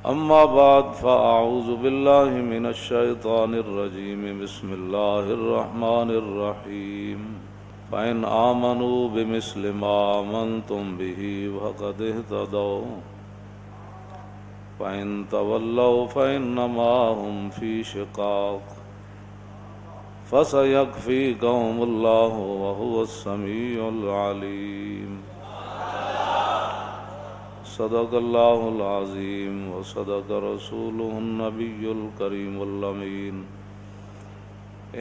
أما بعد فأعوذ بالله من الشيطان الرجيم بسم الله الرحمن الرحيم فإن آمنوا بمثل ما آمنتم به فقد اهتدوا فإن تولوا فإنما هم في شقاق فسيكفيكهم الله وهو السميع العليم صدق الله العظيم وصدق رسوله النبي الكريم الأمين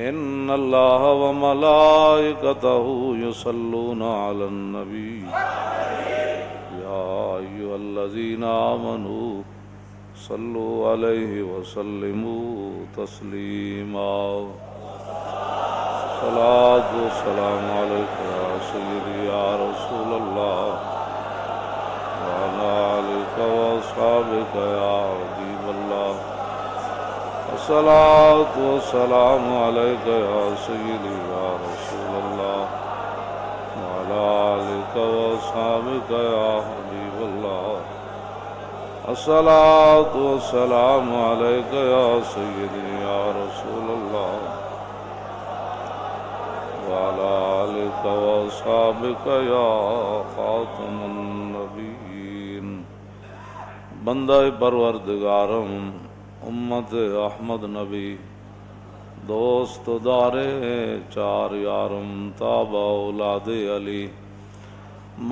إن الله وملائكته يصلون على النبي يا أيها الذين آمنوا صلوا عليه وسلموا تسليما صلاة والسلام عليك يا سيدي يا رسول الله وعلى آلك وأصحابك يا حبيب الله الصلاة والسلام عليك يا سيدي يا رسول الله وعلى آلك وأصحابك يا حبيب الله الصلاة والسلام عليك يا سيدي يا رسول الله وعلى آلك وأصحابك يا خاتم النبيين بندہ پروردگارم امت احمد نبی دوست دارے چار یارم تابع اولاد علی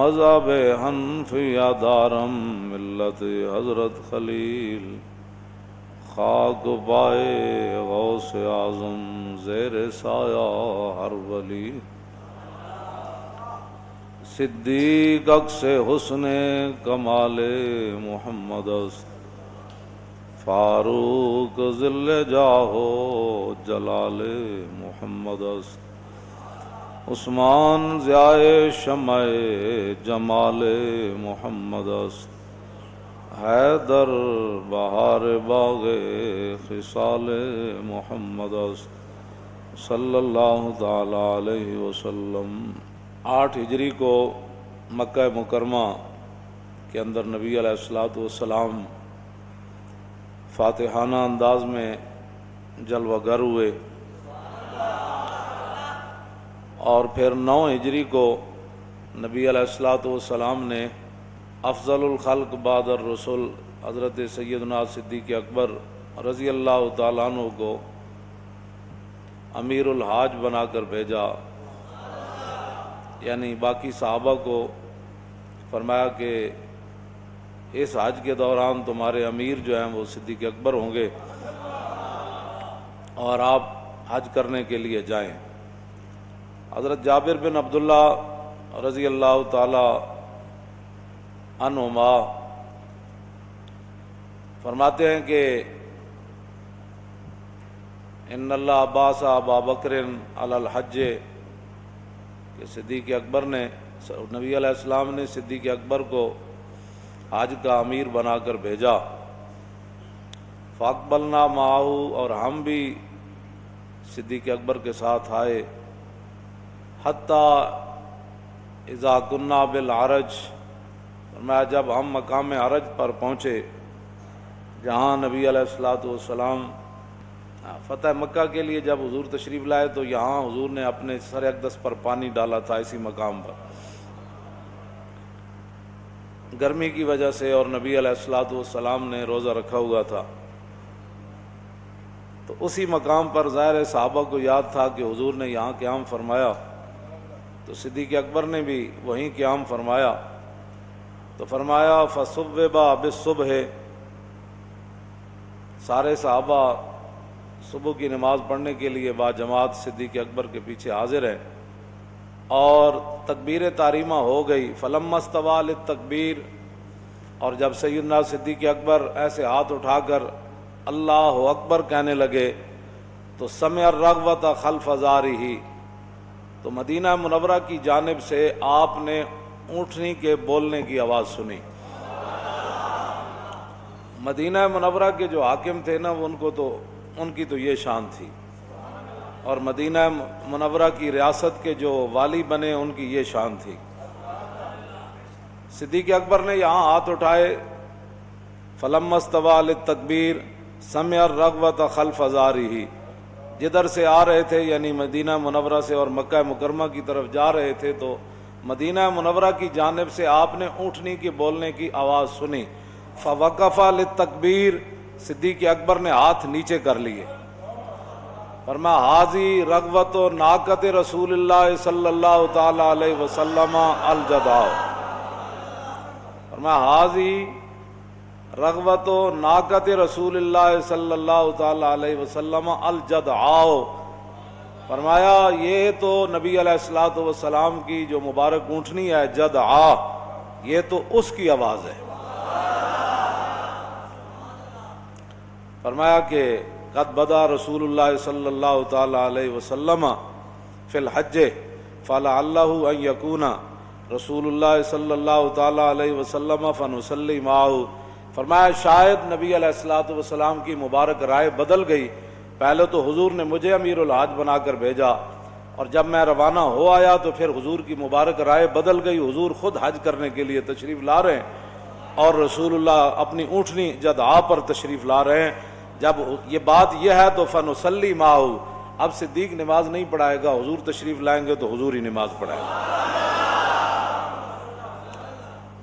مذہب حنفیہ دارم ملت حضرت خلیل خاک پائے غوث اعظم زیر سایہ ہر ولی صدیق عکس حسن کمال محمد است فاروق ذل جاہو جلال محمد است عثمان ضیائے شمع جمال محمد است حیدر بہار باغ خصال محمد است صلی اللہ تعالی علیہ وسلم 8 ہجری کو مکہ مکرمہ کے اندر نبی علیہ السلام فاتحانہ انداز میں جلوہ گر ہوئے اور پھر 9 ہجری کو نبی علیہ السلام نے افضل الخلق بعد الرسول حضرت سیدنا صدیق اکبر رضی اللہ تعالیٰ عنہ کو امیر الحاج بنا کر بھیجا، یعنی باقی صحابہ کو فرمایا کہ اس حج کے دوران تمہارے امیر جو ہیں وہ صدیق اکبر ہوں گے اور آپ حج کرنے کے لیے جائیں۔ حضرت جابر بن عبداللہ رضی اللہ تعالی عنہما فرماتے ہیں کہ ان اللہ عباس ابا بکر علی الحج کہ صدیق اکبر نے نبی علیہ السلام نے صدیق اکبر کو حج کا امیر بنا کر بھیجا، فاقبلنا معاہ اور ہم بھی صدیق اکبر کے ساتھ آئے، حتیٰ اذا کننا بالعرج فرمایا جب ہم مقام عرج پر پہنچے جہاں نبی علیہ السلام فتح مکہ کے لیے جب حضور تشریف لائے تو یہاں حضور نے اپنے سر اقدس پر پانی ڈالا تھا، اسی مقام پر گرمی کی وجہ سے، اور نبی علیہ السلام نے روزہ رکھا ہوا تھا، تو اسی مقام پر ظاہر صحابہ کو یاد تھا کہ حضور نے یہاں قیام فرمایا، تو صدیق اکبر نے بھی وہیں قیام فرمایا، تو فرمایا فصبح بالصبح، سارے صحابہ صبح کی نماز پڑھنے کے لیے با جماعت صدیق اکبر کے پیچھے حاضر ہیں، اور تکبیر تحریمہ ہو گئی، فلما استوى للتکبیر، اور جب سیدنا صدیق اکبر ایسے ہاتھ اٹھا کر اللہ اکبر کہنے لگے تو سمع الرغبۃ خلف ظہرہ، تو مدینہ منورہ کی جانب سے آپ نے اونٹنی کے بولنے کی آواز سنی۔ مدینہ منورہ کے جو حاکم تھے نا ان کی تو یہ شان تھی، اور مدینہ منورہ کی ریاست کے جو والی بنے ان کی یہ شان تھی۔ صدیق اکبر نے یہاں ہاتھ اٹھائے، فلما استوى للتکبیر سمع الرغبۃ خلف ظہرہ، جدھر سے آ رہے تھے یعنی مدینہ منورہ سے اور مکہ مکرمہ کی طرف جا رہے تھے تو مدینہ منورہ کی جانب سے آپ نے اونٹنی کے بولنے کی آواز سنی، فوقف للتکبیر، صدیق اکبر نے ہاتھ نیچے کر لیے، فرمایا حاضی رغبت و ناقت رسول اللہ صلی اللہ تعالی علیہ وسلم الجداء، فرمایا حاضی رغبت و ناقت رسول اللہ صلی اللہ تعالی علیہ وسلم الجدعاء، فرمایا یہ تو نبی علیہ الصلوۃ والسلام کی جو مبارک اونٹنی ہے جدعاء، یہ تو اس کی آواز ہے۔ فرمایا کہ قد بدا رسول اللہ صلی اللہ تعالی علیہ وسلم فی الحج فلعلہ ان یکون رسول اللہ صلی اللہ تعالی علیہ وسلم فنصلی معہ، فرمایا شاید نبی علیہ الصلوۃ والسلام کی مبارک رائے بدل گئی، پہلے تو حضور نے مجھے امیر الحج بنا کر بھیجا اور جب میں روانہ ہو آیا تو پھر حضور کی مبارک رائے بدل گئی، حضور خود حج کرنے کے لیے تشریف لا رہے ہیں اور رسول اللہ اپنی اونٹنی جدعاء پر تشریف لا رہے ہیں۔ جب یہ بات یہ ہے تو فنصلی معہ، اب صدیق نماز نہیں پڑھائے گا، حضور تشریف لائیں گے تو حضور ہی نماز پڑھائے گا۔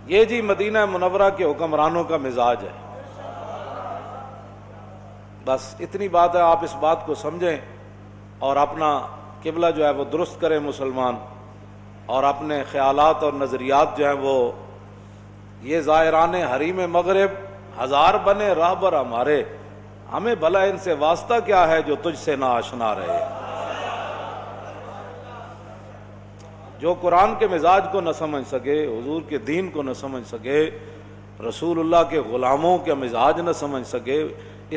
یہ جی مدینہ منورہ کے حکمرانوں کا مزاج ہے۔ بس اتنی بات ہے، آپ اس بات کو سمجھیں اور اپنا قبلہ جو ہے وہ درست کریں مسلمان، اور اپنے خیالات اور نظریات جو ہیں وہ، یہ زائران حریم مغرب ہزار بنے راہبر ہمارے، ہمیں بھلا ان سے واسطہ کیا ہے جو تجھ سے نہ آشنا رہے۔ جو قرآن کے مزاج کو نہ سمجھ سکے، حضور کے دین کو نہ سمجھ سکے، رسول اللہ کے غلاموں کے مزاج نہ سمجھ سکے،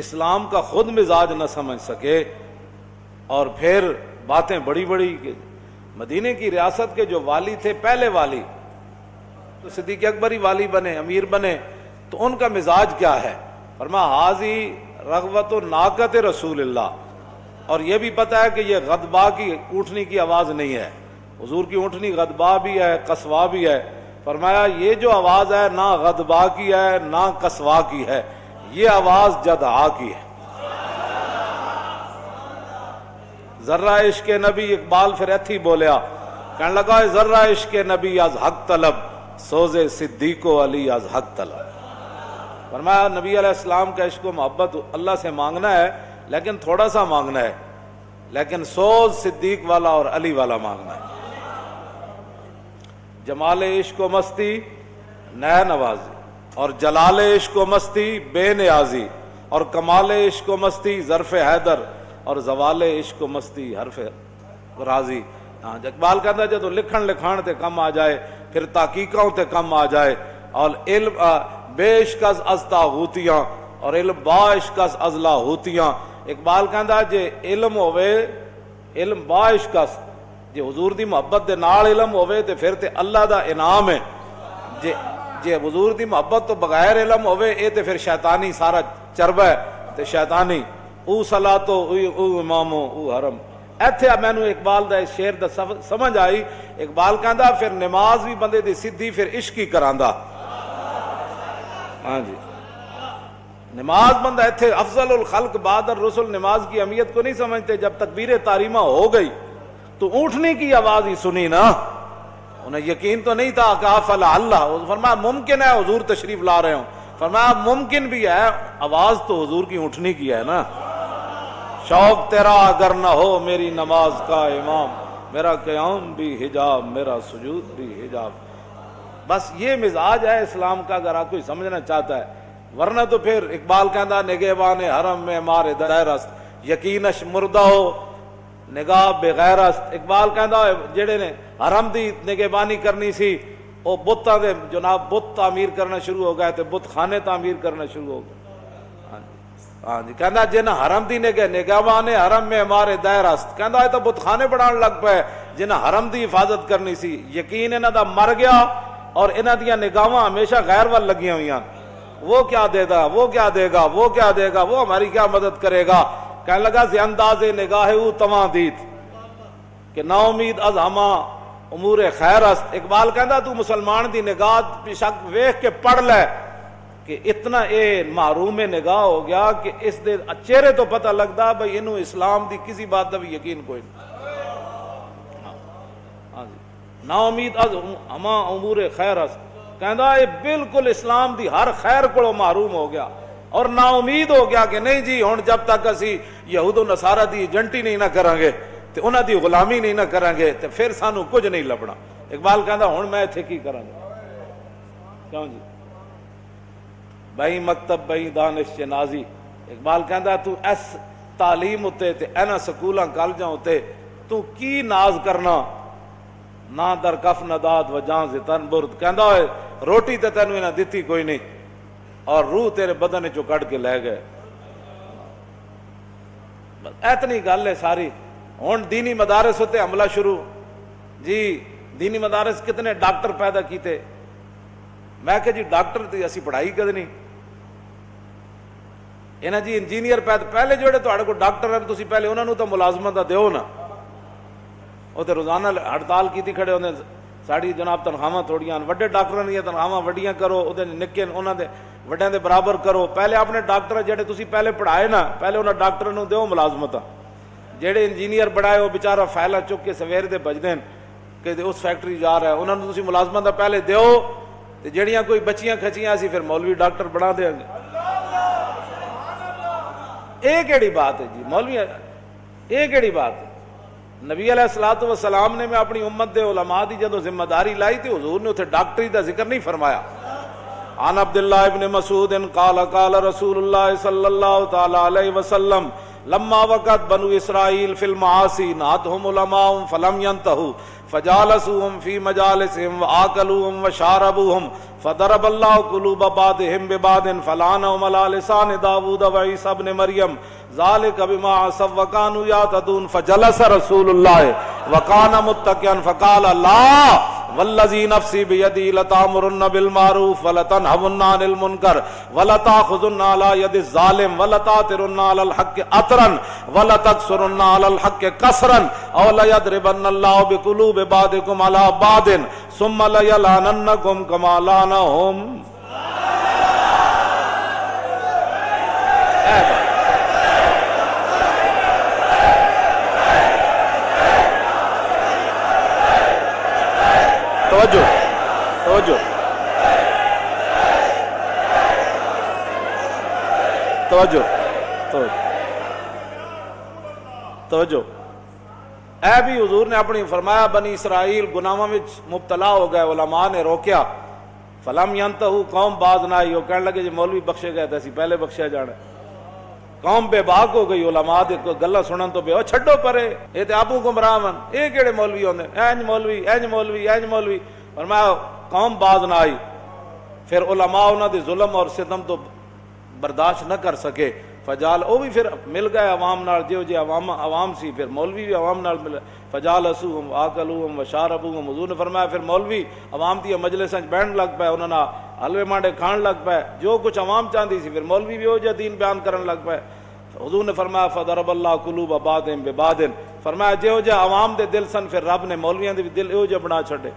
اسلام کا خود مزاج نہ سمجھ سکے، اور پھر باتیں بڑی بڑی، مدینے کی ریاست کے جو والی تھے، پہلے والی تو صدیق اکبر ہی والی بنے، امیر بنے، تو ان کا مزاج کیا ہے؟ فرمایا حاضی رغبت و ناقت رسول اللہ، اور یہ بھی پتہ ہے کہ یہ غدبا کی اونٹنی کی آواز نہیں ہے، حضور کی اونٹنی غدبا بھی ہے، قصوا بھی ہے، فرمایا یہ جو آواز ہے نہ غدبا کی ہے نہ قصوا کی ہے، یہ آواز جدعاء کی ہے۔ ذرہ عشق نبی، اقبال پھر ایتھی بولیا، کہنے لگا ذرہ عشق نبی از حق طلب، سوز صدیق و علی از حق طلب۔ فرمایا نبی علیہ السلام کا عشق و محبت اللہ سے مانگنا ہے لیکن تھوڑا سا مانگنا ہے، لیکن سوز صدیق والا اور علی والا مانگنا ہے۔ جمال عشق و مستی نئے نوازی، اور جلال عشق و مستی بے نیازی، اور کمال عشق و مستی ظرف حیدر، اور زوال عشق و مستی حرف راضی۔ ہاں اقبال کہتا ہے جدو لکھن لکھان تے کم آ جائے، پھر تحقیقوں تے کم آ جائے، اور علم بے عشق از تاغوتیاں اور علم با عشق از لاہوتیاں۔ اقبال کہتا جے علم ہوئے، علم با عشق از، جے حضور دی محبت دے نال علم ہوئے تے پھر تے اللہ دا انعام ہے، جے حضور دی محبت تو بغیر علم ہوئے اے تے پھر شیطانی سارا چربہ ہے تے شیطانی، او صلاتو او امامو او حرم۔ ایتھے مینو اقبال دا اس شعر دا سمجھ آئی، اقبال کہندا پھر نماز بھی بندے دی سدھی پھر عشق ہی کراندا۔ ہاں جی نماز بندہ ایتھے افضل الخلق بعد الرسل نماز کی اہمیت کو نہیں سمجھتے، جب تکبیر تحریمہ ہو گئی تو اونٹنی کی آواز ہی سنی نا، انہیں یقین تو نہیں تھا کہ فلعلہ، فرمایا ممکن ہے حضور تشریف لا رہے ہوں، فرمایا ممکن بھی ہے، آواز تو حضور کی اونٹنی کی ہے نا۔ شوق تیرا اگر نہ ہو میری نماز کا امام، میرا قیام بھی حجاب میرا سجود بھی حجاب۔ بس یہ مزاج ہے اسلام کا، اگر آپ کوئی سمجھنا چاہتا ہے، ورنہ تو پھر اقبال کہندا نگہبان حرم میں مارے دائر است، یقینش مردہ ہو نگاہ بغیر است۔ اقبال کہندا جڑے نے حرم دی نگہبانی کرنی سی، وہ بتاں دے جناب بت تعمیر کرنا شروع ہو گئے تے بت خانے تعمیر کرنا شروع ہو گئے۔ ہاں جی کہندا جن حرم دی نگہبان حرم میں ہمارے دائر است، کہندا یہ تو بت خانے بنان لگ پے جن حرم دی حفاظت کرنی سی، یقین انہاں دا مر گیا اور انہاں دیاں نگاہاں ہمیشہ غیر ول لگیاں ہوئیاں، وہ کیا دے گا، وہ کیا دے گا، وہ کیا دے گا، وہ ہماری کیا مدد کرے گا۔ کہنے لگا زی انداز نگاہ او تمام دیت کہ نا امید از ہما امور خیر است۔ اقبال کہندا تو مسلمان دی نگاہ بے شک ویکھ کے پڑھ لے کہ اتنا اے محروم نگاہ ہو گیا کہ اس دے چہرے تو پتہ لگتا بھئی انہوں اسلام دی کسی بات دا بھی یقین کوئی نہیں. ہاں جی نا امید از ہما امور خیر اس کہندا اے بالکل اسلام دی ہر خیر کو محروم ہو گیا اور نا امید ہو گیا کہ نہیں جی ہن جب تک اسی یہود و نصارہ دی ایجنٹی نہیں نہ کریں گے تے انہاں دی غلامی نہیں نہ کریں گے تے پھر سانو کچھ نہیں لبنا. اقبال کہندا ہن میں ایتھے کی کراں گا کیوں جی بھائی مکتب بھائی دانش نازی. اقبال کہندا تو اس تعلیم ہوتے تے اینا سکولاں کالجاں ہوتے تو کی ناز کرنا نہ در کف نداد و جان سے تن برد. کہندا ہے روٹی تے تینوں انہاں دتی کوئی نہیں اور روح تیرے بدن چوں کٹ کے لے گئے. اتنی گل ہے ساری. ہن دینی مدارس ہوتے حملہ شروع جی دینی مدارس کتنے ڈاکٹر پیدا کیتے. میں کہ جی ڈاکٹر تھی اسی پڑھائی کد نہیں انہاں جی انجینئر پہلے جوڑے تہاڈے کو ڈاکٹر ہیں تسی پہلے انہاں نوں تو ملازمت دیو نا. وہ تو روزانہ ہڑتال کیتی کھڑے ہوندے ساڑی جناب تنخواہاں تھوڑیاں وڈے ڈاکٹراں دی تنخواہاں وڈیاں کرو او دے نکے انہاں دے وڈیاں دے برابر کرو. پہلے اپنے ڈاکٹر جڑے تسی پہلے پڑھائے نا پہلے انہاں ڈاکٹراں نوں دیو ملازمت. جڑے انجینئر بڑھائے وہ بیچارہ فائلہ چک کے سویر دے بج دین کہ اس فیکٹری جا رہا ہے انہاں نوں تسی ملازمت پہلے دیو تے جڑیاں کوئی بچیاں کھچیاں اسی پھر مولوی ڈاکٹر بنا دیں گے. اے کیڑی بات ہے جی مولوی اے کیڑی بات ہے. نبی علیہ الصلوۃ والسلام نے میں اپنی امت دے علماء دی جدوں ذمہ داری لائی تھی حضور نے اتنے ڈاکٹری دا ذکر نہیں فرمایا. عن عبداللہ ابن مسعود قال قال رسول اللہ صلی اللہ تعالی علیہ وسلم لما وقت بنو اسرائیل فی المعاصی نہتهم علماء فلم ينتهوا فجالسوهم في مجالسهم وآكلوهم وشاربوهم فضرب الله قلوب بعضهم ببعض فلعنهم على لسان داود وعيسى ابن مريم ذلك بما عصوا وكانوا يعتدون فجلس رسول الله وكان متكئا فقال لا والذي نفسي بيدي لتأمرن بالمعروف ولتنهون عن المنكر ولتأخذن على يد الظالم ولتأثرن على الحق أثرا ولتكسرن على الحق كسرا أو ليضربن الله بقلوب بعضكم على بعض ثم ليلعننكم كما لعنهم. توجہ توجہ توجہ توجہ اے بھی حضور نے اپنی فرمایا بنی اسرائیل گناہاں وچ مبتلا ہو گئے علماء نے روکیا فلم ینتہو قوم باز نہ آئی وہ کہنے لگے جی مولوی بخشے گئے تھے اسی پہلے بخشیا جانا. قوم بے باک ہو گئی علماء دے گلاں سنن تو بے او چھڈو پرے اے تے آپو گمراہ ون اے کیڑے مولوی ہوندے اینج مولوی اینج مولوی اینج مولوی. فرمایا قوم باز نہ آئی پھر علماء انہاں دے ظلم اور ستم تو برداشت نہ کر سکے فجال او بھی پھر مل گئے عوام نال جو جی عوام سی پھر مولوی بھی عوام نال ملے فجالسوہم واکلوہم وشاربوہم. حضور نے فرمایا پھر مولوی عوام دی مجلساں وچ بیٹھن لگ پے انہاں نال حلوے مانڈے کھان لگ پے جو کچھ عوام چاہندی سی پھر مولوی بھی او جا دین بیان کرن لگ پے. حضور نے فرمایا فضرب اللہ قلوب بعضهم ببعض فرمایا جو جا عوام دے دل سن پھر رب نے مولویاں دے دل او جا بنا چھڈے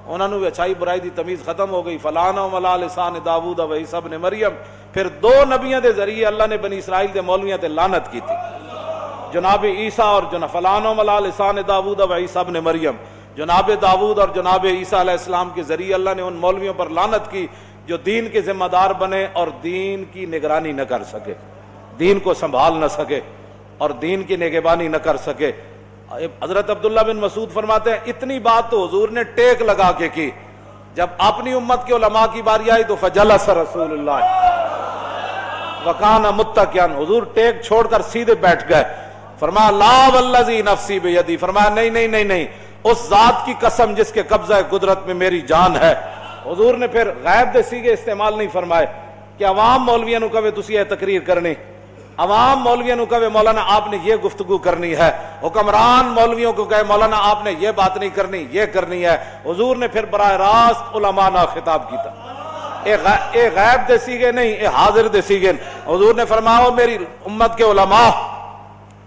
انہاں نوں اچھائی برائی دی تمیز ختم ہو گئی. فلعنہم علی لسان داؤد و عیسی ابن مریم پھر دو نبیوں دے ذریعے اللہ نے بنی اسرائیل دے مولویاں تے لعنت کی تھی جناب عیسیٰ اور فلعنہم علی لسان داؤد و عیسی ابن مریم. جناب داؤد اور جناب عیسیٰ علیہ السلام کے ذریعے اللہ نے ان مولویوں پر لعنت کی جو دین کے ذمہ دار بنے اور دین کی نگرانی نہ کر سکے دین کو سنبھال نہ سکے اور دین کی نگہبانی نہ کر سکے. حضرت عبداللہ بن مسعود فرماتے ہیں اتنی بات تو حضور نے ٹیک لگا کے کی جب اپنی امت کے علماء کی باری آئی تو فجلس رسول اللہ وکان متکئا حضور ٹیک چھوڑ کر سیدھے بیٹھ گئے. فرمایا لا والذی نفسی بیدی فرمایا نہیں نہیں نہیں نہیں اس ذات کی قسم جس کے قبضہ قدرت میں میری جان ہے. حضور نے پھر غیب دے سیگے استعمال نہیں فرمائے کہ عوام مولویاں نو کہے تسی یہ تقریر کرنی عوام مولویوں کو کہے مولانا آپ نے یہ گفتگو کرنی ہے حکمران مولویوں کو کہے مولانا آپ نے یہ بات نہیں کرنی یہ کرنی ہے. حضور نے پھر براہ راست علماء نہ خطاب کیتا اے غیب دے سیگے نہیں اے حاضر دے سیگے. حضور نے فرمایا میری امت کے علماء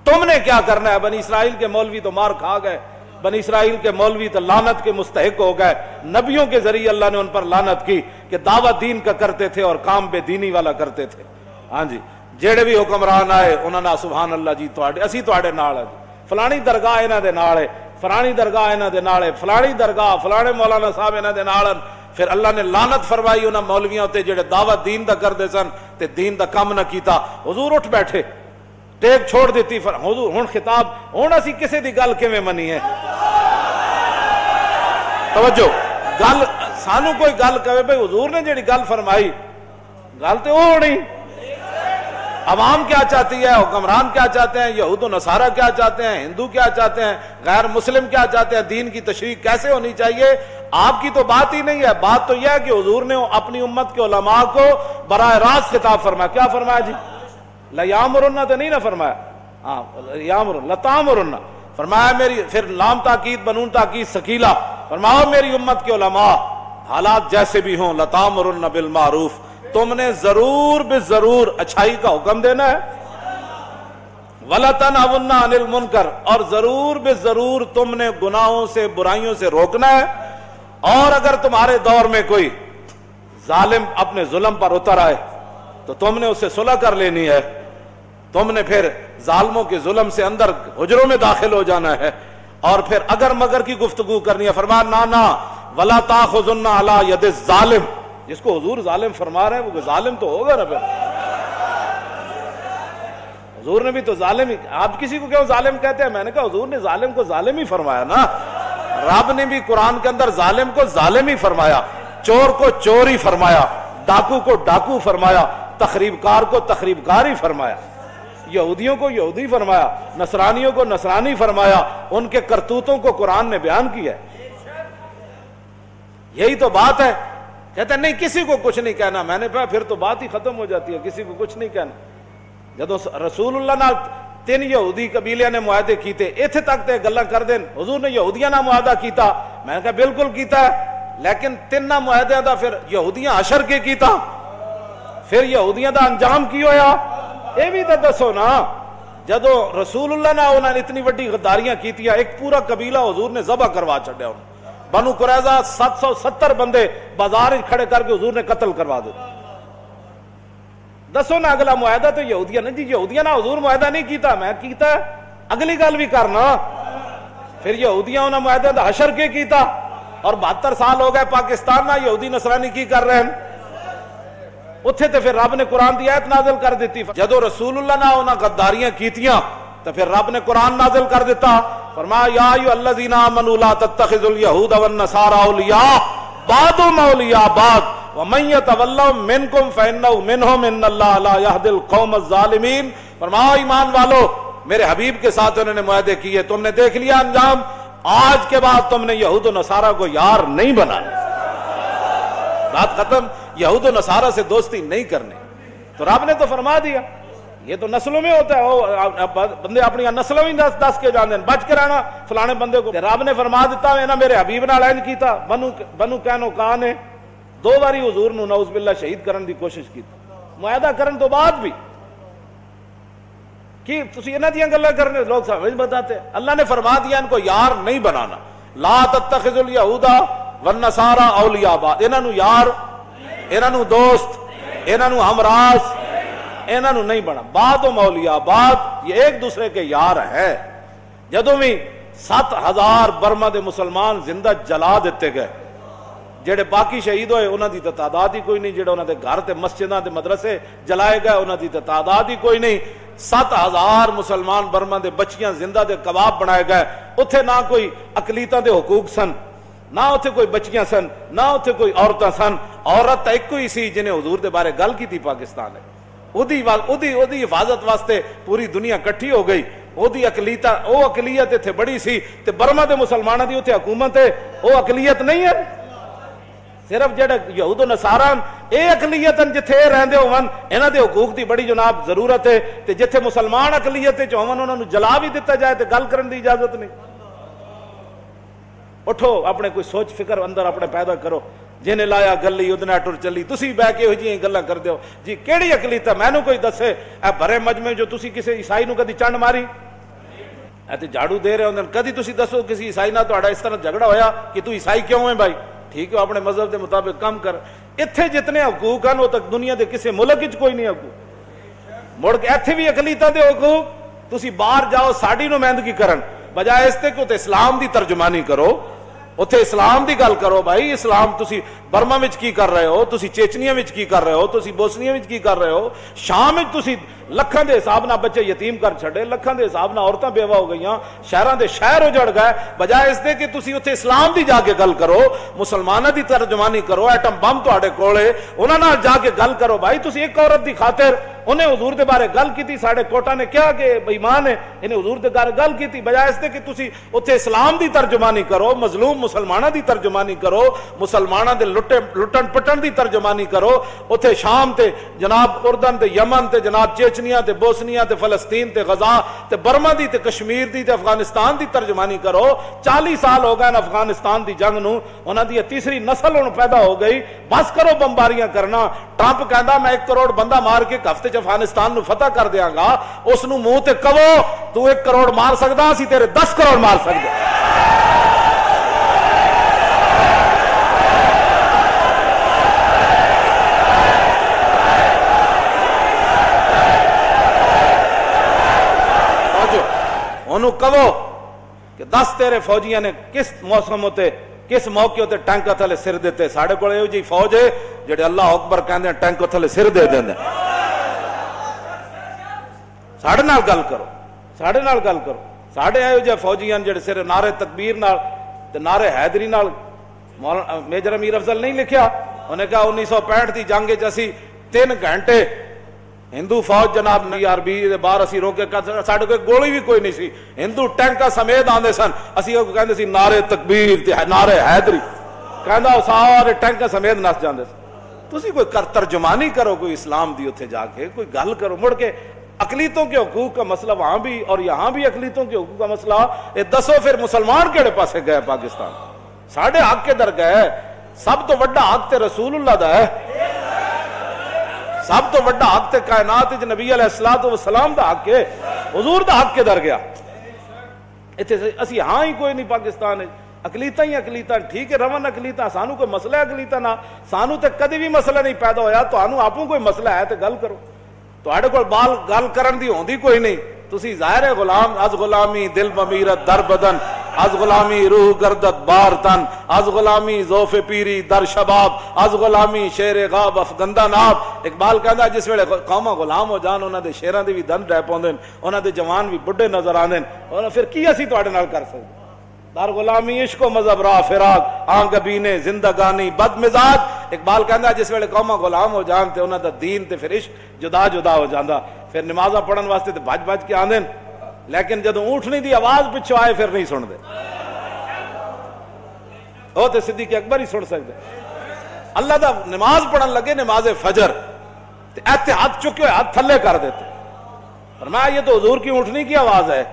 تم نے کیا کرنا ہے. بنی اسرائیل کے مولوی تو مار کھا گئے بنی اسرائیل کے مولوی تو لعنت کے مستحق ہو گئے، نبیوں کے ذریعے اللہ نے ان پر لعنت کی کہ دعوت دین کا کرتے تھے اور کام بے دینی والا کرتے تھے۔ ہاں جی، جیڑے بھی حکمران آئے انہوں نے سبحان اللہ جی اسی تواڈے نال ہے، فلانی درگاہ انہاں دے نال ہے، فلانی درگاہ انہاں دے نال ہے، فلانی درگاہ فلانے مولانا صاحب انہاں دے نال۔ پھر اللہ نے لعنت فرمائی انہاں مولویاں تے جڑے دعوت دین دا کردے سن تے دین دا کم نہ کیتا۔ حضور اٹھ بیٹھے، ٹیک چھوڑ دیتی، حضور ہن خطاب، ہن اسی کسے دی گل کیویں منی ہے؟ توجہ، گل سانو کوئی گل کہے بھئی حضور نے جڑی گل فرمائی، گل تے وہ ہونی۔ عوام کیا چاہتی ہے، حکمران کیا چاہتے ہیں، یہود و نصارہ کیا چاہتے ہیں، ہندو کیا چاہتے ہیں، غیر مسلم کیا چاہتے ہیں، دین کی تشریح کیسے ہونی چاہیے، آپ کی تو بات ہی نہیں ہے۔ بات تو یہ ہے کہ حضور نے اپنی امت کے علماء کو براہ راست خطاب فرمایا۔ کیا فرمایا جی؟ لَيَامُرُنَّ تو نہیں نہ فرمایا، ہاں یامرن لَتَامُرُنَّ فرمایا میری، پھر لام تاکید بنون تاکید ثقیلہ، فرماؤ میری امت کے علماء حالات جیسے بھی ہوں، لَتَامُرُنَّ بِالْمَعْرُوفِ، تم نے ضرور بے ضرور اچھائی کا حکم دینا ہے، وَلَتَنْهَوْنَ عَنِ الْمُنْكَرِ، اور ضرور بے ضرور تم نے گناہوں سے برائیوں سے روکنا ہے۔ اور اگر تمہارے دور میں کوئی ظالم اپنے ظلم پر اتر آئے تو تم نے اسے صلح کر لینی ہے، تم نے پھر ظالموں کے ظلم سے اندر حجروں میں داخل ہو جانا ہے، اور پھر اگر مگر کی گفتگو کرنی ہے، فرمایا نا وَلَا تَأْخُذُنَّ عَلَى يَدِ الظَّالِمِ، جس کو حضور ظالم فرما رہے ہیں وہ ظالم تو ہوگا نا۔ پھر حضور نے بھی تو ظالم ہی، آپ کسی کو کیوں ظالم کہتے ہیں؟ میں نے کہا حضور نے ظالم کو ظالم ہی فرمایا نا، رب نے بھی قرآن کے اندر ظالم کو ظالم ہی فرمایا، چور کو چور ہی فرمایا، ڈاکو کو ڈاکو فرمایا، تخریب کار کو تخریب کار ہی فرمایا، یہودیوں کو یہودی فرمایا، نصرانیوں کو نصرانی فرمایا، ان کے کرتوتوں کو قرآن نے بیان کیا ہے۔ یہی تو بات ہے۔ کہتے ہیں نہیں کسی کو کچھ نہیں کہنا، میں نے کہا پھر تو بات ہی ختم ہو جاتی ہے، کسی کو کچھ نہیں کہنا۔ جدو رسول اللہ نال 3 یہودی قبیلیاں نے معاہدے کیتے، ایتھے تک تے گلاں کر دین حضور نے یہودیاں نال معاہدہ کیتا، میں نے کہا بالکل کیتا ہے، لیکن 3 معاہدے دا پھر یہودیاں حشر کے کیتا، پھر یہودیاں دا انجام کی ہویا، اے بھی تو دسو نا۔ جدو رسول اللہ نے انہاں نے اتنی وڈی غداریاں کیتیاں، ایک پورا قبیلہ حضور نے ذبح کروا چھڈیا، انہوں بنو قریظہ 770 بندے بازار کھڑے کر کے حضور نے قتل کروا دیتے۔ دسو نا اگلا معاہدہ تو یہودیاں نے، جی یہودیاں نہ حضور معاہدہ نہیں کیتا، میں کیتا ہے، اگلی گل بھی کرنا۔ پھر یہودیاں انہاں معاہدہ دا حشر کے کیتا، اور 72 سال ہو گئے پاکستان نہ یہودی نصرانی کی کر رہے ہیں، اتھے تے پھر رب نے قرآن دی آیت نازل کر دیتی۔ جدو رسول اللہ نے انہاں غداریاں کیتیاں تو پھر رب نے قرآن نازل کر دیتا، فرمایا یا ایھا الذین آمنوا لا تتخذوا اليہود والنصارى اولیاء بعضهم اولیاء بعض ومن یتولہم منکم فانہ منہم ان اللہ لا یہدی القوم الظالمین۔ فرمایا ایمان والو، میرے حبیب کے ساتھ انہوں نے معاہدے کیے، تم نے دیکھ لیا انجام، آج کے بعد تم نے یہود و نصارہ کو یار نہیں بنانا، بات ختم، یہود و نصارہ سے دوستی نہیں کرنی۔ تو رب نے تو فرما دیا، یہ تو نسلوں میں ہوتا ہے، بندے اپنی نسلوں میں دس کے جاندے ہیں، بچ کے رہنا فلانے بندے کو۔ رب نے فرما دیتا ہے نا میرے حبیب نال انج کیتا، بنو قینقاع نے 2 باری حضور نو نعوذ باللہ شہید کرن دی کوشش کی، معاہدہ کرن تو بعد بھی کہ تسی انہاں دیاں گلاں کرنے، لوگ سمجھ بتاتے، اللہ نے فرما دیا ان کو یار نہیں بنانا، لا تتخذوا اليہود والنصارى اولیاء بعض، انہاں نو یار، انہاں نو دوست، انہاں نو ہمراز، انہاں نو نہیں بنا، بعضهم اولیاء بعض، یہ ایک دوسرے کے یار ہے۔ جدوں بھی 7000 برما دے مسلمان زندہ جلا دیتے گئے، جڑے باقی شہید ہوئے انہاں دی تعداد ہی کوئی نہیں، جڑے انہاں دے گھر تے مسجداں تے مدرسے جلائے گئے انہاں دی تعداد ہی کوئی نہیں۔ 7000 مسلمان برما دے بچیاں زندہ دے کباب بنائے گئے، اتھے نہ کوئی اقلیتاں دے حقوق سن، نہ اتھے کوئی بچیاں سن، نہ اتھے کوئی عورتاں سن، عورت ایک ہی سی جنہیں حضور دے بارے گل کی تھی پاکستان ہے، اودی حفاظت واسطے پوری دنیا کٹھی ہو گئی، اودی اقلیت اتھے بڑی سی، تے برما دے مسلمانوں دی اتھے حکومت ہے، وہ اقلیت نہیں ہے، صرف جڑے یہود و نصارہ اے اقلیت جتھے رہندے ہون انہاں دے حقوق دی بڑی جناب ضرورت ہے، تے جتھے مسلمان اقلیت وچ ہون انہاں نو جلا بھی دتا جائے تے گل کرن دی اجازت نہیں۔ اٹھو اپنے کوئی سوچ فکر اندر اپنے پیدا کرو، جنہیں لایا گلی ادنا ٹر چلی، تسی بہ کے جی گلاں کر دیو جی کیڑی اقلیت ہے، مینوں کوئی دسے، اے بھرے مجمع جو تسی کسی عیسائی نو کدی چنڈ ماری، ایتے جھاڑو دے رہے ہوندے کدی تسی دسو کسی عیسائی نال تہاڈا اس طرح جھگڑا ہویا کہ تو عیسائی کیوں ہے بھائی؟ ٹھیک ہے اپنے مذہب دے مطابق کام کر. اتنے جتنے حقوق ہیں وہ تک دنیا دے کسی ملک وچ کوئی نہیں حقوق. مڑ کے ایتھے بھی اقلیتاں دے حقوق تسی باہر جاؤ ساڈی نمائندگی کرن بجائے اس تے کہ تے اسلام دی ترجمانی کرو, اتھے اسلام دی گل کرو. بھائی اسلام تسی برما وچ کی کر رہے ہو, تسی چیچنیا وچ کی کر رہے ہو, تسی بوسنیا وچ کی کر رہے ہو, شام وچ تسی لکھاں دے حساب نہ بچے یتیم کر چھڑے, لکھاں دے حساب نہ عورتاں بیوہ ہو گئیاں, شہراں دے شہر اجڑ گئے, بجائے اس دے کہ تسی اتھے اسلام دی جا کے گل کرو, مسلماناں دی ترجمانی کرو, ایٹم بم تہاڈے کولے انہاں نال جا کے گل کرو. بھائی تسی ایک عورت دی خاطر انہیں حضور دے بارے گل کیتی, ساڈے کوٹا نے کیا کہ بے ایمان ہے, انہیں حضور دے بارے گل کیتی, بجائے اس دے کہ تسی اتھے اسلام دی ترجمانی کرو, مظلوم مسلماناں دی ترجمانی کرو, مسلماناں دے لٹن پٹن دی ترجمانی کرو. اتھے شام تے جناب اردن تے یمن تے جناب چیچنیا تے بوسنیا تے فلسطین تے غزہ تے برما دی تے کشمیر دی تے افغانستان دی ترجمانی کرو. 40 سال ہو گئے افغانستان دی جنگ نو, انہاں دی تیسری نسل ہن پیدا ہو گئی. بس کرو بمباریاں کرنا. ٹرمپ کہندا میں 1 کروڑ بندہ مار کے ہفتے چ افغانستان نو فتح کر دیاں گا. اس نو منہ تے کہو تو 1 کروڑ مار سکدا, اسی تیرے 10 کروڑ مار سکدے. انہوں کہو کہ 10 تیرے فوجیاں نے کس موسم ہوتے کس موقع ہوتے ٹینک تھلے سر دیتے. ساڑھے کو ایو جی فوج ہے جڑے اللہ اکبر کہندے ہیں ٹینک تھلے سر دے دیندے. ساڑھے نال گل کرو, ساڑھے نال گل کرو. ساڑھے ایو جی فوجیاں جڑے صرف نعرے تکبیر نال تے نعرے حیدری نال میجر امیر افضل نہیں لکھیا, انہیں کہا 1965 دی جنگ وچ اسی 3 گھنٹے ہندو فوج جناب RB باہر اسی روکے ساڈے کوئی گولی بھی کوئی نہیں سی, ہندو ٹینکا سمیت آندے سن, اسی کہندے سی نعرے تکبیر تے نعرے حیدری, کہندا سارے ٹینکا سمیت نس جاندے سن. تسی کوئی ترجمانی کرو کوئی اسلام دی اتھے جا کے کوئی گل کرو. مڑ کے اقلیتوں کے حقوق کا مسئلہ وہاں بھی اور یہاں بھی اقلیتوں کے حقوق کا مسئلہ, یہ دسو پھر مسلمان کیڑے پاسے گئے پاکستان؟ ساڈے حق کے در گئے. سب تو بڑا حق تے رسول اللہ دا ہے, سب تو بڑا حق تے کائنات وچ نبی علیہ الصلوۃ والسلام دا حق ہے, حضور دا حق کے در گیا. ایتھے اسی ہاں ہی کوئی نہیں پاکستان ہے, اقلیتاں ہی اقلیتاں. ٹھیک ہے رون اقلیتاں, سانو کوئی مسئلہ ہے اقلیتاں نہ, سانو تے کدی بھی مسئلہ نہیں پیدا ہویا. تانوں آپوں کوئی مسئلہ ہے تے گل کرو. تہاڈے کول بال گل کرن دی ہوندی کوئی نہیں. تسی ظاہر ہے غلام, از غلامی دل بمیرت در بدن, از غلامی روح گردت بار تن, از غلامی ذوف پیری در شباب, از غلامی شیر غاب افگندہ ناب. اقبال کہندا جس ویلے قوماں غلام ہو جان انہاں دے شیراں دی بھی دن رہ پوندے, انہاں دے جوان بھی بڈھے نظر آندے, اور پھر کی اسی تہاڈے نال کر سکدے؟ در غلامی عشق و مذہب راہ فراق آنگبینے زندگانی بد مزاج. اقبال کہندا جس ویلے قوماں غلام ہو جان تے انہاں دا دین تے پھر عشق جدا جدا ہو جاندا. پھر نمازاں پڑھن واسطے تے بھج بھج کے آندے, لیکن جدوں اونٹنی دی آواز پچھو آئے پھر نہیں سن دے. وہ تے صدیق اکبر ہی سن سکدے. اللہ دا نماز پڑھن لگے نماز فجر تے ایتھے ہاتھ چکے ہوئے ہاتھ تھلے کر دیتے. فرمایا یہ تو حضور کی اونٹنی کی آواز ہے.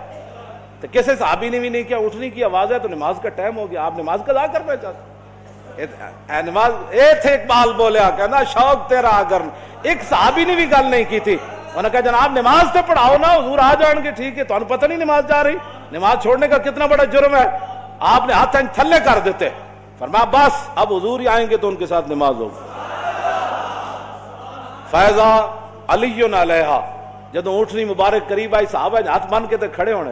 تو کسی صحابی نے بھی نہیں کیا, اونٹنی کی آواز ہے تو نماز کا ٹائم ہو گیا, آپ نماز قضا کرنا چاہتے نماز. اے تھے اقبال بولیا کہنا شوق تیرا اگر, ایک صحابی نے بھی گل نہیں کی تھی. انہوں نے کہا جناب نماز تے پڑھاؤ نا, حضور آ جان گے ٹھیک ہے, تو انہوں پتہ نہیں نماز جا رہی, نماز چھوڑنے کا کتنا بڑا جرم ہے. آپ نے ہاتھ تھلے کر دیتے. فرمایا بس اب حضور ہی آئیں گے تو ان کے ساتھ نماز ہوگی. فیضا علی علیہا, جدوں اونٹنی مبارک قریب آئی صحابہ ہاتھ بن کے تے کھڑے ہونے,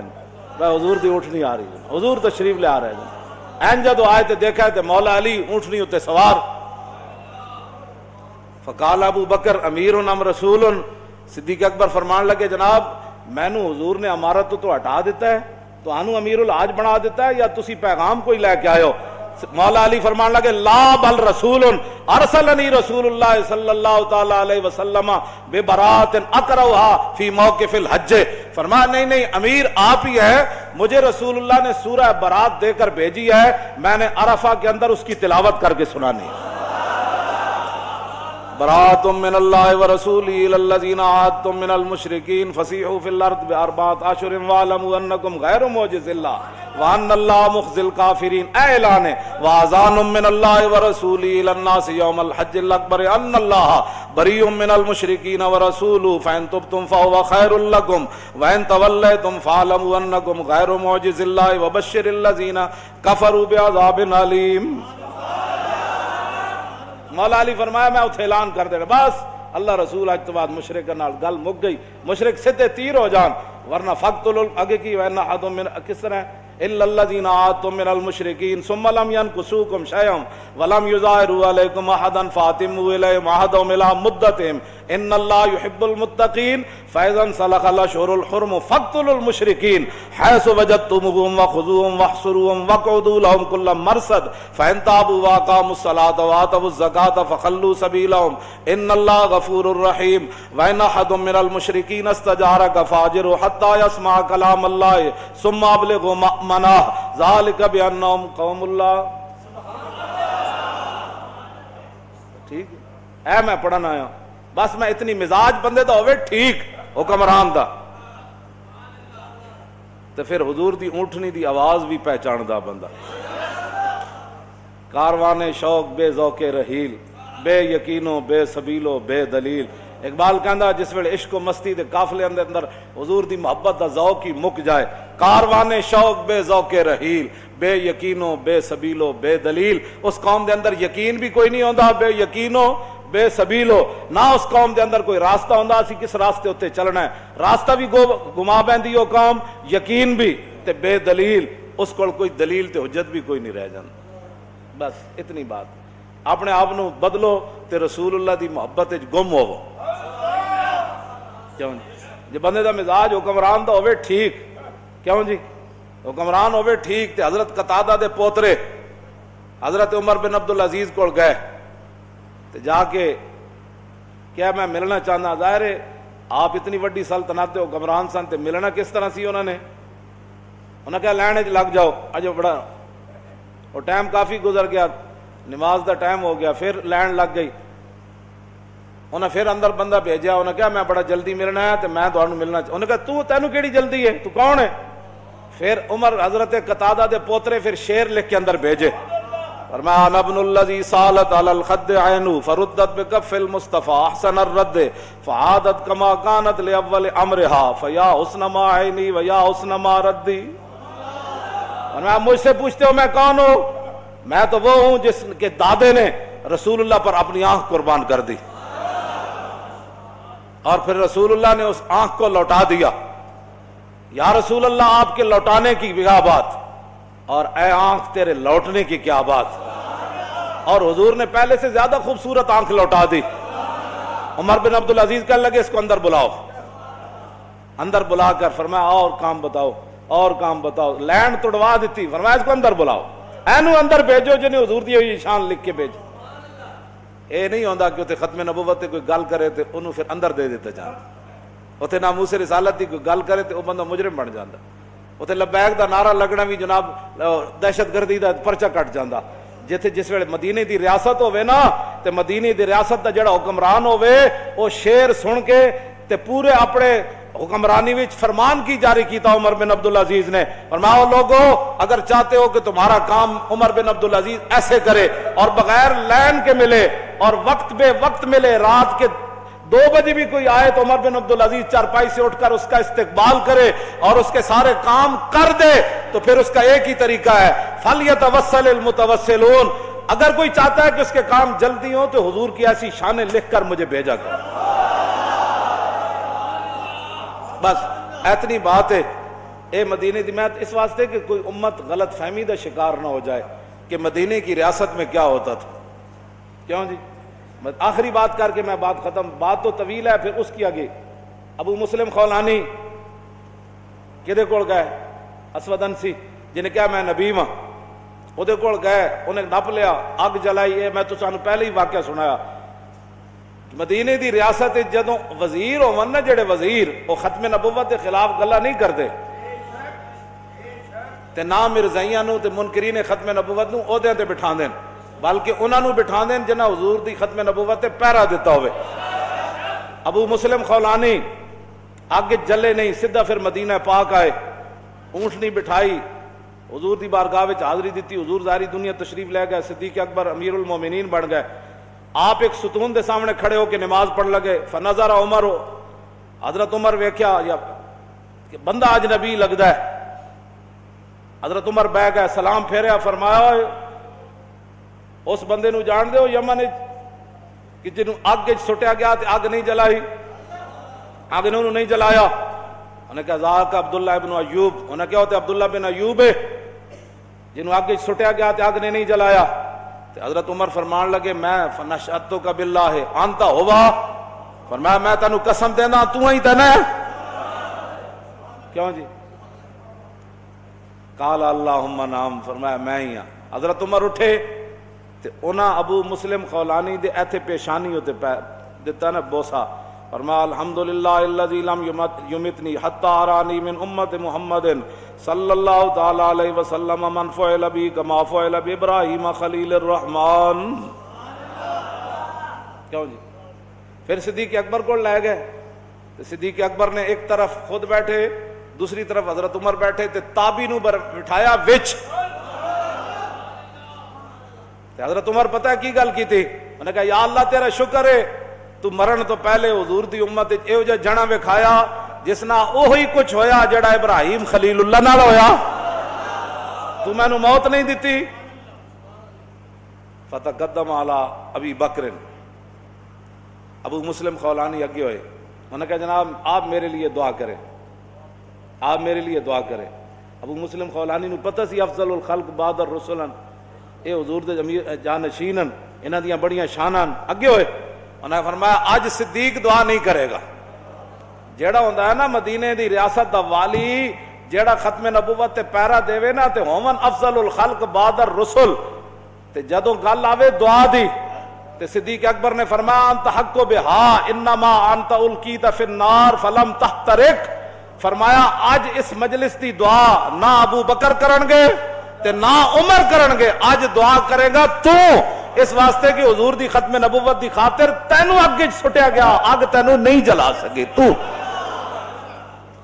حضور دی اونٹنی آ رہی ہے, حضور تشریف لے آ رہے ہیں. این جدو آئے تے دیکھا تے مولا علی اونٹنی اتے سوار. فقال ابو بکر امیر ام رسول. صدیق اکبر فرمان لگے جناب میں نو حضور نے امارت تو ہٹا دیتا ہے, تو انو امیر الحاج بنا دیتا ہے, یا تسی پیغام کوئی لے کے آئے ہو؟ مولا علی فرمان لگے لا بل رسول ارسلنی رسول اللہ صلی اللہ تعالی علیہ وسلم ببرات اقرؤھا فی موقف الحج. فرمایا نہیں نہیں امیر آپ ہی ہے, مجھے رسول اللہ نے سورہ برات دے کر بھیجی ہے, میں نے عرفہ کے اندر اس کی تلاوت کر کے سنانی ہے. براۃ من اللہ ورسولہ الی الذین عاہدتم من المشرکین فسیحوا فی الارض باربعۃ اشہر واعلموا انکم غیر معجز اللہ وان اللہ مخزی الکافرین، اعلان واذان من اللہ ورسولہ الی الناس یوم الحج الاکبر ان اللہ بریء من المشرکین ورسولہ فان تبتم فهو خیر لکم وان تولیتم فاعلموا انکم غیر معجز اللہ وبشر الذین کفروا بعذاب علیم۔ مولا علی فرمایا میں اتھے اعلان کر دے گا، بس اللہ رسول اج تو بعد مشرک نال گل مک گئی، مشرک سیدھے تیر ہو جان، ورنہ فقتل اگے کی وَإِنَّ أَحَدٌ مِّنْ کس طرح إِلَّا الَّذِينَ عَاهَدتُّم مِّنَ الْمُشْرِكِينَ ثُمَّ لَمْ يَنْقُصُوكُمْ شَيْئًا وَلَمْ يُظَاهِرُوا عَلَيْكُمْ أَحَدًا فَأَتِمُّوا إِلَيْهِمْ عَهْدَهُمْ إِلَىٰ مُدَّتِهِمْ إِنَّ اللَّهَ يُحِبُّ الْمُتَّقِينَ فَإِذَا انسَلَخَ الْأَشْهُرُ الْحُرُمُ فَاقْتُلُوا الْمُشْرِكِينَ حَيْثُ وَجَدتُّمُوهُمْ وَخُذُوهُمْ وَاحْصُرُوهُمْ وَاقْعُدُوا لَهُمْ كُلَّ مَرْصَدٍ فَإِن تَابُوا وَأَقَامُوا الصَّلَاةَ وَآتَوُا الزَّكَاةَ فَخَلُّوا سَبِيلَهُمْ إِنَّ اللَّهَ غَفُورٌ رَّحِيمٌ وَإِنْ أَحَدٌ مِّنَ الْمُشْرِكِينَ اسْتَجَارَكَ فَأَجِرْهُ حَتَّىٰ يَسْمَعَ كَلَامَ اللَّهِ ثُمَّ أَبْلِغْهُ مَأْمَنَهُ ذَلِكَ بِأَنَّهُمْ قَوْمٌ لَّا۔ ٹھیک ہے میں پڑھنا آیا، بس میں اتنی مزاج بندے دا ہوئے ٹھیک حکمران دا تو پھر حضور دی اونٹنی دی آواز بھی پہچان دا بندہ، کاروان شوق بے ذوق رحیل بے یقینو بے سبیلو بے دلیل۔ اقبال کہندا جس ویلے عشق و مستی دے قافلے اندر حضور دی محبت دا ذوق ہی مک جائے، کاروان شوق بے ذوق رحیل بے یقینو بے سبیلو بے دلیل، اس قوم دے اندر یقین بھی کوئی نہیں ہوندا، بے یقینو بے سبیلو، نہ اس قوم دے اندر کوئی راستہ ہوندا اسی کس راستے اتے چلنا ہے، راستہ بھی گما بیندی او قوم، یقین بھی تے بے دلیل، اس کول کوئی دلیل تے حجت بھی کوئی نہیں رہ جاندی۔ بس اتنی بات، اپنے آپ نو بدلو تے رسول اللہ دی محبت وچ گم ہوو۔ کیوں جی بندے دا مزاج حکمران دا ہوئے ٹھیک، کیوں جی حکمران ہوئے ٹھیک تے حضرت قتادہ دے پوترے حضرت عمر بن عبدالعزیز کول گئے تے جا کے کیا میں ملنا چاہنا، ظاہر ہے آپ اتنی وڈی سلطنت دے حکمران سن تے ملنا کس طرح سی، انہوں نے کہا لین وچ لگ جاؤ، اجو بڑا اور ٹائم کافی گزر گیا، نماز دا ٹائم ہو گیا، پھر لین لگ گئی، انہیں پھر اندر بندہ بھیجا، انہیں کہا میں بڑا جلدی ملنا ہے تو میں تمہیں ملنا چاہتا، انہیں کہا تینوں کیڑی جلدی ہے، تو کون ہے؟ پھر عمر حضرت قتادہ دے پوترے پھر شعر لکھ کے اندر بھیجے، فرمایا انا ابن الذی سالت علی الخد عینو فردت بکف المصطفیٰ احسن الرد فعادت کما کانت لاول امرها فیا حسن ما عینی ویا حسن ما ردی۔ فرمایا مجھ سے پوچھتے ہو میں کون ہوں؟ میں تو وہ ہوں جس کے دادے نے رسول اللہ پر اپنی آنکھ قربان کر دی اور پھر رسول اللہ نے اس آنکھ کو لوٹا دیا، یا رسول اللہ آپ کے لوٹانے کی کیا بات، اور اے آنکھ تیرے لوٹنے کی کیا بات، اور حضور نے پہلے سے زیادہ خوبصورت آنکھ لوٹا دی۔ عمر بن عبدالعزیز کہنے لگے اس کو اندر بلاؤ، اندر بلا کر فرمایا اور کام بتاؤ اور کام بتاؤ، لینڈ توڑوا دیتی، فرمایا اس کو اندر بلاؤ، اینو اندر بھیجو جنہیں حضور دی ہوئی شان لکھ کے بھیجو۔ اے نہیں ہوندا کہ اتنے ختم نبوت کوئی گل کرے تو انہوں پھر اندر دے دیتا جانا، اتنے ناموس رسالت کی کوئی گل کرے تو وہ بندہ مجرم بن جاتا، اتنے لبیک دا نعرہ لگنا بھی جناب دہشت گردی دا پرچہ کٹ جاتا۔ جتھے جس ویلے مدینے دی ریاست ہوئے نا تے مدینے دی ریاست دا جڑا حکمران ہوئے وہ شعر سن کے تے پورے اپنے حکمرانی وچ فرمان کی جاری کیتا عمر بن عبدالعزیز نے، فرمایا لوگو اگر چاہتے ہو کہ تمہارا کام عمر بن عبدالعزیز ایسے کرے اور بغیر لین کے ملے اور وقت بے وقت ملے، رات کے 2 بجے بھی کوئی آئے تو عمر بن عبدالعزیز چارپائی سے اٹھ کر اس کا استقبال کرے اور اس کے سارے کام کر دے، تو پھر اس کا ایک ہی طریقہ ہے فَلْيَتَوَسَّلِ الْمُتَوَسِّلُونَ، اگر کوئی چاہتا ہے کہ اس کے کام جلدی ہوں تو حضور کی ایسی شانیں لکھ کر مجھے بھیجا کر، بس اتنی بات ہے۔ اے مدینے دی میں اس واسطے کہ کوئی امت غلط فہمی دا شکار نہ ہو جائے کہ مدینے کی ریاست میں کیا ہوتا تھا، کیوں جی آخری بات کر کے میں بات ختم، بات تو طویل ہے، پھر اس کی آگے ابو مسلم خولانی کدے کول گئے، اسود انسی جنہیں کہا میں نبی ہاں، وہ کول گئے، انہیں نپ لیا، اگ جلائی، میں تو سانو پہلے ہی واقعہ سنایا۔ مدینے دی ریاست جدوں وزیر ہون نا جڑے وزیر وہ ختم نبوت کے خلاف گلا نہیں کرتے تے نہ مرزائیاں نو تے منکرین ختم نبوت نو عہدے تے بٹھا دین، بلکہ انہوں نے بٹھا دیں جنہاں حضور دی ختم نبوت تے پہرا دیتا ہوئے. ابو مسلم خولانی آگے جلے نہیں، سیدھا پھر مدینہ پاک آئے، اونٹنی بٹھائی، حضور دی بارگاہ وچ حاضری دیتی، حضور ظاہری دنیا تشریف لے گئے، صدیق اکبر امیر المومنین بن گئے. آپ ایک ستون دے سامنے کھڑے ہو کے نماز پڑھ لگے. فنظر عمر، حضرت عمر ویکھیا یا کہ بندہ اجنبی لگدا ہے. حضرت عمر بہ گئے، سلام پھیریا، فرمایا اس بندے نو جان دے ہو یمن کہ جنوں اگ وچ سٹیا گیا تے اگ نہیں جلائی، اگ نے انہوں نہیں جلایا. انہیں کہا ذاک عبداللہ ابن ایوب. انہیں کیا ہوتا ہے؟ عبداللہ بن ایوب ہے جنہوں اگ وچ سٹیا گیا تے اگ نے نہیں جلایا. تے حضرت عمر فرمان لگے میں فنشأتک باللہ انت ہوا، فرمایا میں تینوں قسم دینا تو ہی تینا ہے. کیوں جی؟ قال اللہم نام، فرمایا میں ہی ہاں. حضرت عمر اٹھے تے انہاں ابو مسلم خولانی دے ایتھے پیشانی ہوتے دیتا نا بوسا، فرمایا الحمدللہ الذی لم یمتنی حتی ارانی من امت محمد صلی اللہ تعالی علیہ وسلم من فعل بی کما فعل بی ابراہیم خلیل الرحمن. کیوں جی؟ پھر صدیق اکبر کو لے گئے. صدیق اکبر نے ایک طرف خود بیٹھے، دوسری طرف حضرت عمر بیٹھے تے تابی نو بٹھایا وچ. حضرت عمر پتہ ہے کی گل کی تھی؟ انہوں نے کہا یا اللہ تیرا شکر ہے تو مرن تو پہلے حضور دی امت ایو جا جنا وکھایا جس نہ اوہی کچھ ہویا جڑا ابراہیم خلیل اللہ نال ہویا. تو میں نو موت نہیں دیتی. فتقدم علی ابی بکر، ابو مسلم خولانی اگے ہوئے. انہوں نے کہا جناب آپ میرے لیے دعا کریں، آپ میرے لیے دعا کریں. ابو مسلم خولانی نو پتہ سی افضل الخلق بعد الرسل، اے حضور دے جانشینن، انہاں دیاں بڑیاں شاناں. اگے ہوئے انہاں نے فرمایا اج صدیق دعا نہیں کرے گا. جیڑا ہوندا ہے نا مدینے دی ریاست دا والی، جیڑا ختم نبوت تے پیرا دیوے نا تے ہومن افضل الخلق بعد الرسل، تے جدوں گل آوے دعا دی تے صدیق اکبر نے فرمایا انت حق بہا انما انت القیت فی النار فلم تحترق. فرمایا آج اس مجلس دی دعا نہ ابو بکر کرن گے تے نہ عمر کرن گے، آج دعا کرے گا تو، اس واسطے کہ حضور دی ختم نبوت دی خاطر تینوں اگ وچ سٹیا گیا، اگ تینوں نہیں جلا سکے تو.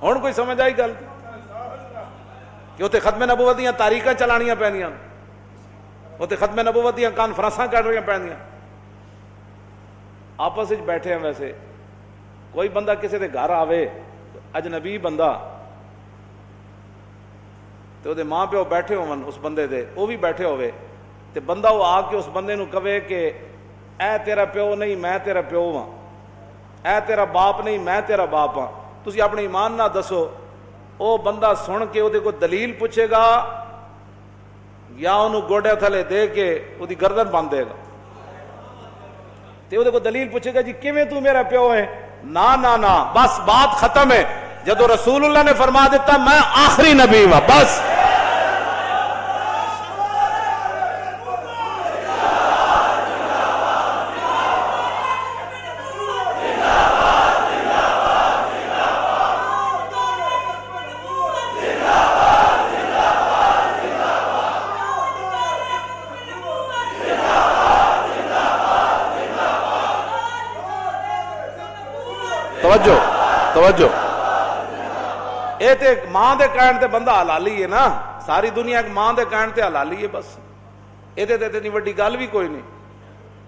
ہن کوئی سمجھ آئی گل کہ اوتے ختم نبوت دیاں تاریخاں چلانیاں پیندیاں، اوتے ختم نبوت دیاں کانفرنساں کرنیاں پیندیاں. آپس وچ بیٹھے ہیں، ویسے کوئی بندہ کسی دے گھر آوے اجنبی بندہ تے او دے ماں پیو بیٹھے ہون اس بندے دے، او بھی بیٹھے ہوئے تے بندہ وہ آ کے اس بندے نو کہے کہ اے تیرا پیو نہیں میں تیرا پیو ہاں، اے تیرا باپ نہیں میں تیرا باپ ہاں، تسی اپنی ایمان نہ دسو. او بندہ سن کے او دے کو دلیل پوچھے گا یا انہوں گوڑے تھلے دے کے او دی گردن باندھ دے گا تے او دے کو دلیل پوچھے گا جی کیویں تو میرا پیو ہے؟ نا نا نا، بس بات ختم ہے. جدو رسول اللہ نے فرما دیتا میں آخری نبی ہوں بس. توجہ توجہ، اے تے ماں دے کہن تے بندہ حلالی ہے نا، ساری دنیا ایک ماں دے کہن تے حلالی ہے بس. اے تے اتنی وڈی گل بھی کوئی نہیں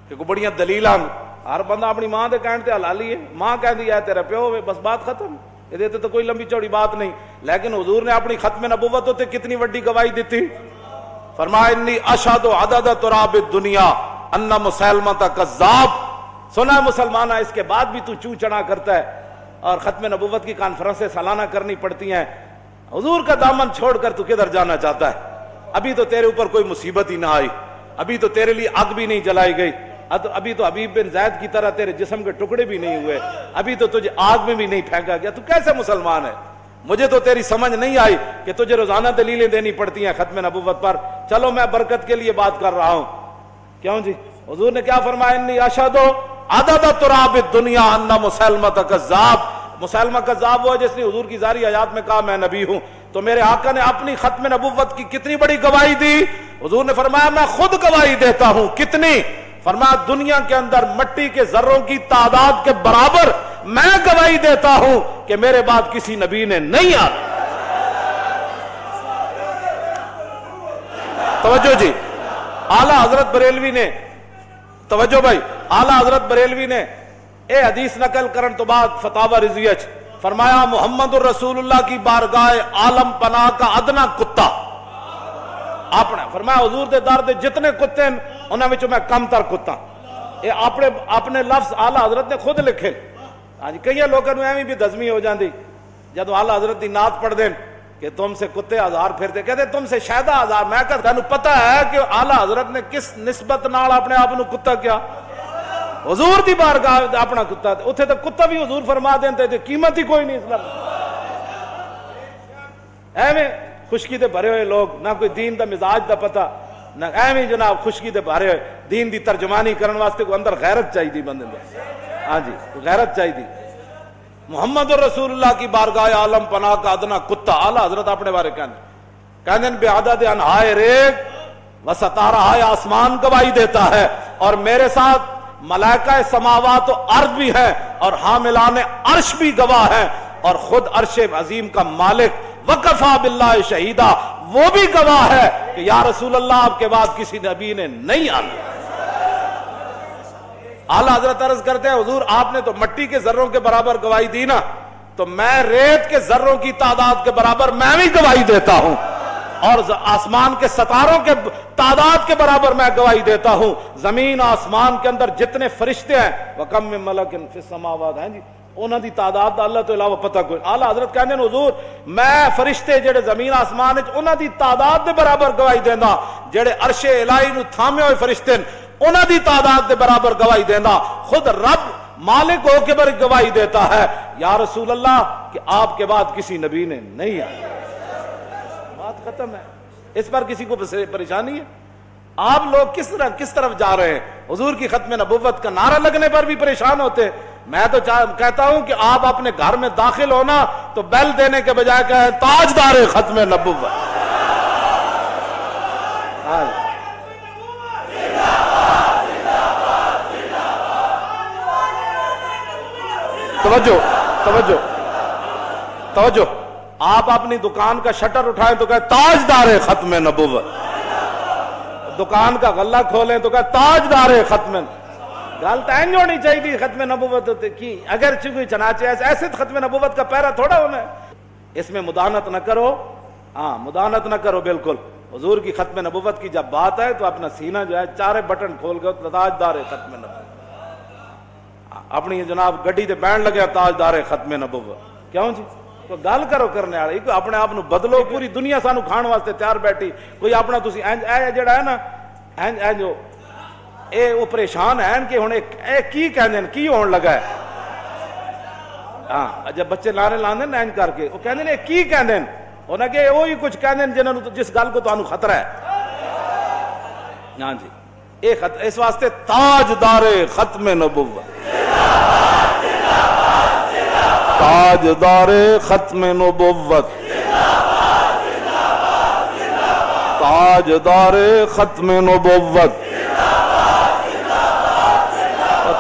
کہ کوئی بڑیاں دلیلاں، ہر بندہ اپنی ماں دے کہن تے حلالی ہے. ماں کہندی ہے تیرا پیو ہوئے بس بات ختم. اے تے کوئی لمبی چوڑی بات نہیں. لیکن حضور نے اپنی ختم نبوت تے کتنی وڈی گواہی دیتی. فرمایا انی اشہد عدد تراب الدنیا ان مسلمہ کذاب. سنا مسلمان ہے اس کے بعد بھی تو چوں چڑھا کرتا ہے اور ختم نبوت کی کانفرنسیں سالانہ کرنی پڑتی ہیں. حضور کا دامن چھوڑ کر تو کدھر جانا چاہتا ہے؟ ابھی تو تیرے اوپر کوئی مصیبت ہی نہ آئی، ابھی تو تیرے لیے آگ بھی نہیں جلائی گئی، ابھی تو حبیب بن زید کی طرح تیرے جسم کے ٹکڑے بھی نہیں ہوئے، ابھی تو تجھے آگ میں بھی نہیں پھینکا گیا. تو کیسے مسلمان ہے؟ مجھے تو تیری سمجھ نہیں آئی کہ تجھے روزانہ دلیلیں دینی پڑتی ہیں ختم نبوت پر. چلو میں برکت کے لیے بات کر رہا ہوں. کیوں جی؟ حضور نے کیا فرمایا؟ انی اشہد عدد تراب الدنیا ان مسلمہ کذاب. مسلمہ کذاب وہ ہے جس نے حضور کی ظاہری حیات میں کہا میں نبی ہوں، تو میرے آقا نے اپنی ختم نبوت کی کتنی بڑی گواہی دی؟ حضور نے فرمایا میں خود گواہی دیتا ہوں۔ کتنی؟ فرمایا دنیا کے اندر مٹی کے ذروں کی تعداد کے برابر میں گواہی دیتا ہوں کہ میرے بعد کسی نبی نے نہیں آنا۔ توجہ جی، اعلیٰ حضرت بریلوی نے، توجہ بھائی، اعلیٰ حضرت بریلوی نے اے حدیث نقل کرن تو بعد فتاوی رضویہ فرمایا محمد الرسول اللہ کی بارگاہ عالم پناہ کا ادنا کتا آپ نے فرمایا حضور دے در دے جتنے کتے ہیں انہاں وچوں میں کم تر کتا۔ یہ اپنے لفظ اعلیٰ حضرت نے خود لکھے۔ آج کئی لوگوں نے ایویں بھی دزمی ہو جاندی جدو اعلیٰ حضرت دی نعت پڑھ دیں کہ تم سے کتے ہزار پھرتے، کہتے تم سے شہدہ ہزار۔ میں کہتا ہوں پتہ ہے کہ اعلیٰ حضرت نے کس نسبت نال اپنے آپ نو کتا کیا؟ حضور دی بارگاہ اپنا کتا، اتھے تو کتا بھی حضور فرما دیندے تے قیمت ہی کوئی نہیں اسلام۔ ایویں خشکی دے بھرے ہوئے لوگ، نہ کوئی دین دا مزاج دا پتہ، نہ ایویں جناب خشکی دے بھرے ہوئے دین دی ترجمانی کرن واسطے کو اندر غیرت چاہیے بندے دے۔ ہاں جی غیرت چاہیے۔ محمد الرسول اللہ کی بارگاہ عالم پناہ کا ادنا کتا، اعلیٰ حضرت اپنے بارے کہنے بعدد انہائے ریگ و ستارہائے آسمان گواہی دیتا ہے، اور میرے ساتھ ملائکہ سماوات و ارض بھی ہے اور حاملان عرش بھی گواہ ہیں، اور خود عرش عظیم کا مالک وکفا باللہ شہیدہ وہ بھی گواہ ہے کہ یا رسول اللہ آپ کے بعد کسی نبی نے نہیں آنا۔ اعلیٰ حضرت عرض کرتے ہیں حضور آپ نے تو مٹی کے ذروں کے برابر گواہی دی نا، تو میں ریت کے ذروں کی تعداد کے برابر میں بھی گواہی دیتا ہوں، اور آسمان کے ستاروں کے تعداد کے برابر میں گواہی دیتا ہوں۔ زمین آسمان کے اندر جتنے فرشتے ہیں وَكَمْ مِن مَلَكٍ فِي السَّمَاوَاتِ ہیں جی، انہاں دی تعداد اللہ تو علاوہ پتہ کوئی۔ اعلیٰ حضرت کہنے حضور میں فرشتے جڑے زمین آسمان وچ انہاں دی تعداد دے برابر گواہی دینا، جڑے عرش الہی نو تھامے ہوئے فرشتے انہاں دی تعداد دے برابر گواہی دینا، خود رب مالک ہو کے بر گواہی دیتا ہے یا رسول اللہ کہ آپ کے بعد کسی نبی نے نہیں آیا۔ بات ختم ہے، اس پر کسی کو پریشانی ہے؟ آپ لوگ کس طرف جا رہے ہیں؟ حضور کی ختم نبوت کا نعرہ لگنے پر بھی پریشان ہوتے۔ میں تو کہتا ہوں کہ آپ اپنے گھر میں داخل ہونا تو بیل دینے کے بجائے کہیں تاجدار ختم نبوت۔ توجہ توجہ توجہ، آپ اپنی دکان کا شٹر اٹھائیں تو کہے تاجدار ختم نبوت، دکان کا غلہ کھولیں تو کہے تاجدار ختم۔ گل تو این ہونی چاہیے ختم نبوت کی، اگر کوئی چنانچہ ایسے ختم نبوت کا پیرا تھوڑا ہونا ہے۔ اس میں مدانت نہ کرو، ہاں مدانت نہ کرو بالکل۔ حضور کی ختم نبوت کی جب بات ہے تو اپنا سینہ جو ہے چارے بٹن کھول گئے تاجدار ختم نبوت، اپنی جناب گڈی تے بہن لگیا تاجدار ختم نبوت۔ کیوں جی؟ تو گل کرو کرنے والی، اپنے آپ بدلو، پوری دنیا سانو کھان واسطے تیار بیٹھی، کوئی اپنا تسی اے جڑا ہے نا اے جو اے وہ پریشان ہیں کہ ہن اے کی کہندے ہیں کی ہون لگا ہے۔ ہاں جب بچے لانے لاندے نا کر کے وہ کہندے نے کی کہندے ہیں، انہاں کہ وہی کچھ کہندے ہیں جنہاں جس گل کو تانوں خطرہ ہے۔ ہاں جی اس واسطے تاجدار ختم نبوت، تاجدار ختم نبوت، تاجدار ختم نبوت،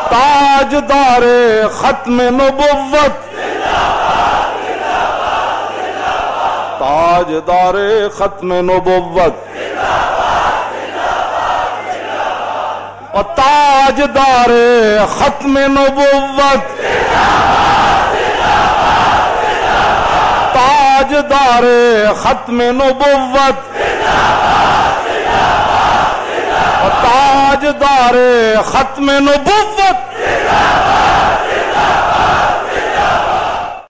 تاجدار ختم نبوت، تاجدار ختم نبوت، اور تاجدار ختم نبوت، تاجدار ختم نبوت، اور تاجدار ختم نبوت۔